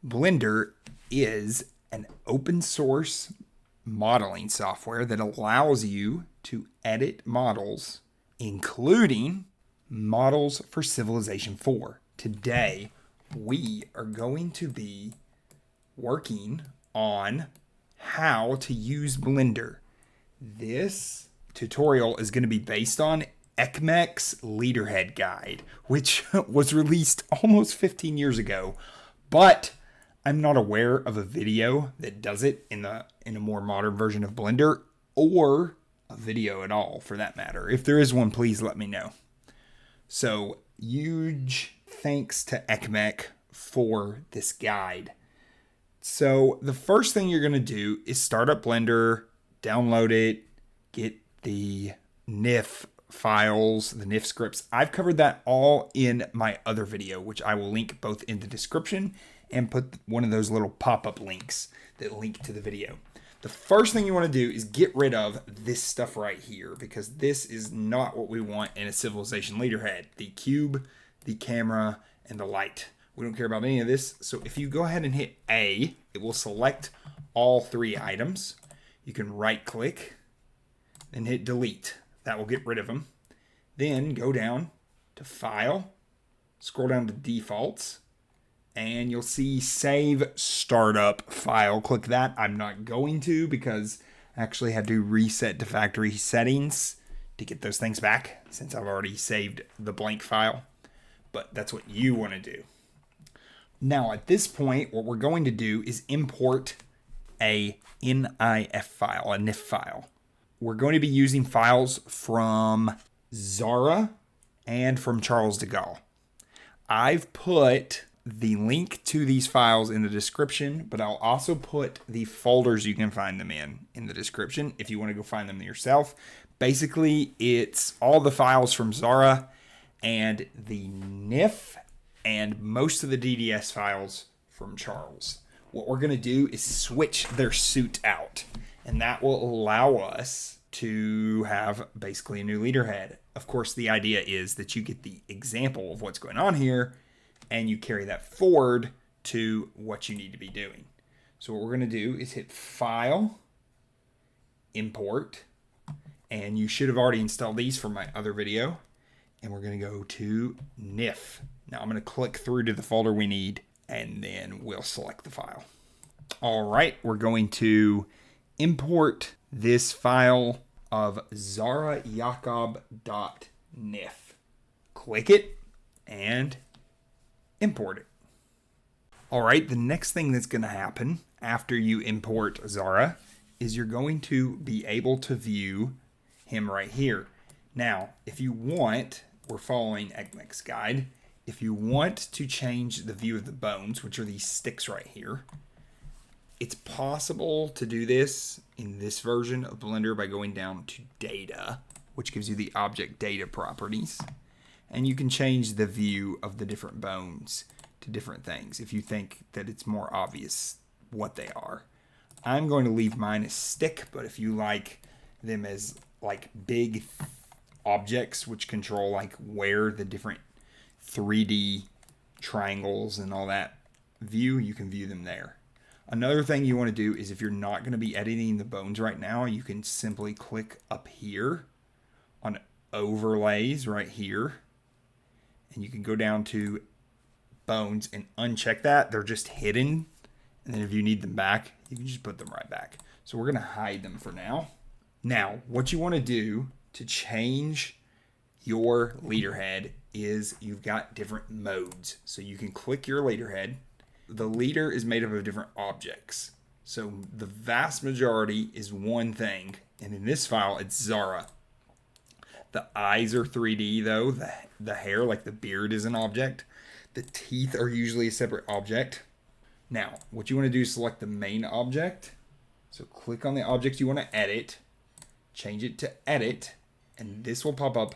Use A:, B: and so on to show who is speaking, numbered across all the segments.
A: Blender is an open source modeling software that allows you to edit models, including models for Civilization 4. Today, we are going to be working on how to use Blender. This tutorial is going to be based on Ekmek's Leaderhead guide, which was released almost 15 years ago, but I'm not aware of a video that does it in a more modern version of Blender, or a video at all for that matter. If there is one, please let me know. So huge thanks to Ekmek for this guide. So the first thing you're going to do is start up Blender, download it, get the NIF files, the NIF scripts. I've covered that all in my other video, which I will link both in the description and put one of those little pop-up links that link to the video. The first thing you want to do is get rid of this stuff right here, because this is not what we want in a Civilization Leaderhead. The cube, the camera, and the light. We don't care about any of this. So if you go ahead and hit A, it will select all three items. You can right click and hit delete. That will get rid of them. Then go down to File, scroll down to Defaults, and you'll see Save Startup File. Click that. I'm not going to, because I actually had to reset to factory settings to get those things back, since I've already saved the blank file. But that's what you want to do. Now at this point, what we're going to do is import a NIF file, a NIF file. We're going to be using files from Zara and from Charles de Gaulle. I've put the link to these files in the description, but I'll also put the folders you can find them in the description if you want to go find them yourself. Basically, it's all the files from Zara and the NIF and most of the DDS files from Charles. What we're going to do is switch their suit out, and that will allow us to have basically a new Leaderhead. Of course, the idea is that you get the example of what's going on here, and you carry that forward to what you need to be doing. So what we're going to do is hit File, Import, and you should have already installed these from my other video. And we're going to go to NIF. Now I'm going to click through to the folder we need, and then we'll select the file. All right, we're going to import this file of zarajakob.nif. Click it and import it. All right, the next thing that's going to happen after you import Zara is you're going to be able to view him right here. Now, if you want, we're following Ekmek's guide. If you want to change the view of the bones, which are these sticks right here, it's possible to do this in this version of Blender by going down to Data, which gives you the object data properties. And you can change the view of the different bones to different things if you think that it's more obvious what they are. I'm going to leave mine as stick, but if you like them as like big objects which control like where the different 3D triangles and all that view, you can view them there. Another thing you want to do is if you're not going to be editing the bones right now, you can simply click up here on overlays right here, and you can go down to bones and uncheck that. They're just hidden, and then if you need them back, you can just put them right back. So we're going to hide them for now. Now, what you want to do to change your Leaderhead is you've got different modes. So you can click your Leaderhead. The leader is made up of different objects. So the vast majority is one thing. And in this file, it's Zara. The eyes are 3D though. The hair, like the beard, is an object. The teeth are usually a separate object. Now, what you want to do is select the main object. So click on the object you want to edit. Change it to edit. And this will pop up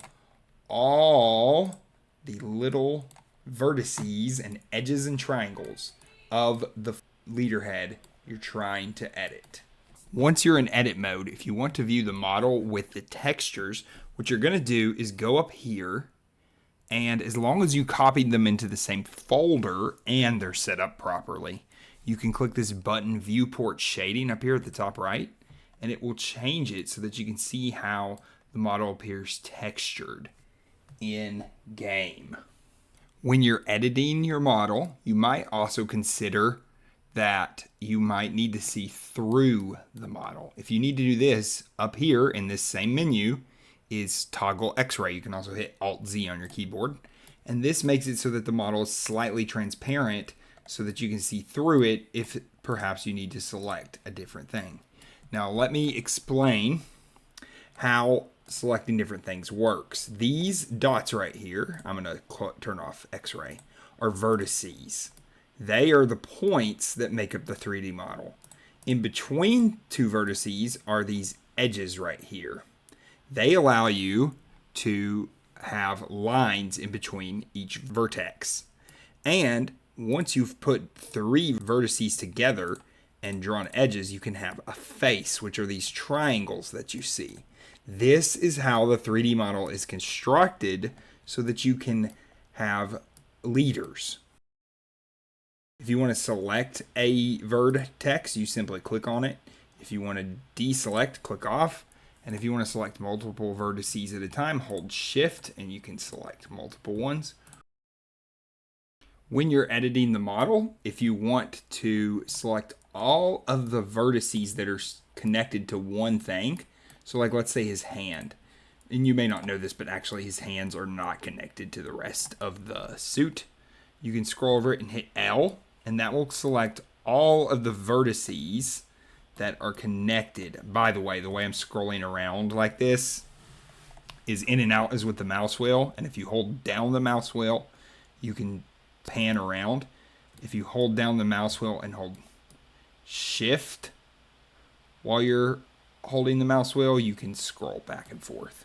A: all the little vertices and edges and triangles of the Leaderhead you're trying to edit. Once you're in edit mode, if you want to view the model with the textures, what you're going to do is go up here And as long as you copied them into the same folder and they're set up properly, you can click this button, Viewport Shading, up here at the top right, and it will change it so that you can see how the model appears textured in game. When you're editing your model, you might also consider that you might need to see through the model. If you need to do this, up here in this same menu is toggle X-ray. You can also hit Alt-Z on your keyboard. And this makes it so that the model is slightly transparent so that you can see through it if perhaps you need to select a different thing. Now let me explain how selecting different things works. These dots right here, I'm going to turn off X-ray, are vertices. They are the points that make up the 3D model. In between two vertices are these edges right here. They allow you to have lines in between each vertex. And once you've put 3 vertices together and drawn edges, you can have a face, which are these triangles that you see. This is how the 3D model is constructed so that you can have leaders. If you want to select a vertex, you simply click on it. If you want to deselect, click off. And if you want to select multiple vertices at a time, hold Shift and you can select multiple ones. When you're editing the model, if you want to select all of the vertices that are connected to one thing, so like let's say his hand, and you may not know this, but actually his hands are not connected to the rest of the suit. You can scroll over it and hit L, and that will select all of the vertices that are connected. By the way I'm scrolling around like this is in and out as with the mouse wheel, and if you hold down the mouse wheel, you can pan around. If you hold down the mouse wheel and hold Shift while you're holding the mouse wheel, you can scroll back and forth.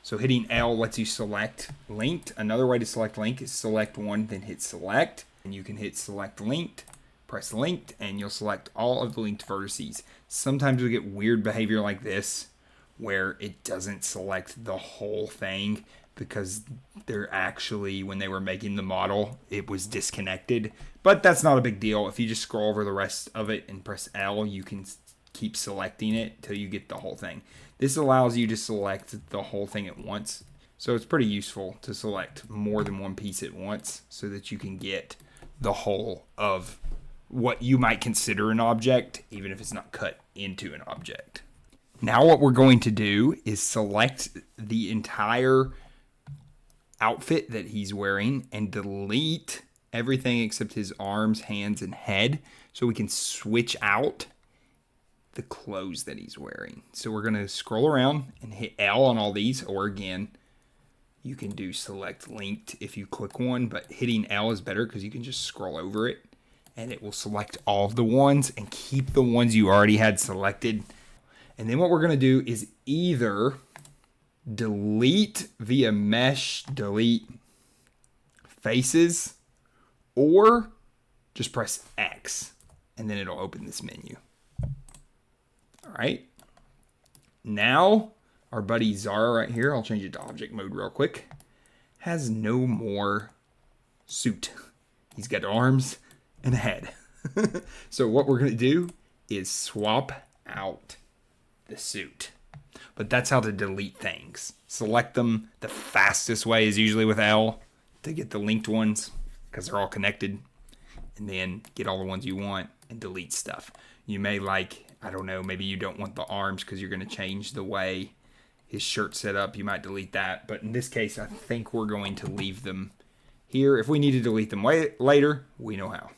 A: So hitting L lets you select linked. Another way to select link is select one, then hit select, and you can hit select linked, press linked, and you'll select all of the linked vertices. Sometimes we get weird behavior like this where it doesn't select the whole thing because they're actually, when they were making the model, it was disconnected. But that's not a big deal. If you just scroll over the rest of it and press L, you can keep selecting it till you get the whole thing. This allows you to select the whole thing at once. So it's pretty useful to select more than one piece at once so that you can get the whole of what you might consider an object, even if it's not cut into an object. Now what we're going to do is select the entire outfit that he's wearing and delete everything except his arms, hands, and head so we can switch out the clothes that he's wearing. So we're going to scroll around and hit L on all these, or again, you can do select linked if you click one, but hitting L is better because you can just scroll over it and it will select all of the ones and keep the ones you already had selected. And then what we're going to do is either delete via mesh, delete faces, or just press X and then it'll open this menu. All right. Now our buddy Zara right here, I'll change it to object mode real quick, has no more suit. He's got arms and a head. So what we're going to do is swap out the suit. But that's how to delete things. Select them. The fastest way is usually with L to get the linked ones because they're all connected. And then get all the ones you want and delete stuff. You may I don't know, maybe you don't want the arms because you're going to change the way his shirt's set up. You might delete that. But in this case, I think we're going to leave them here. If we need to delete them later, we know how.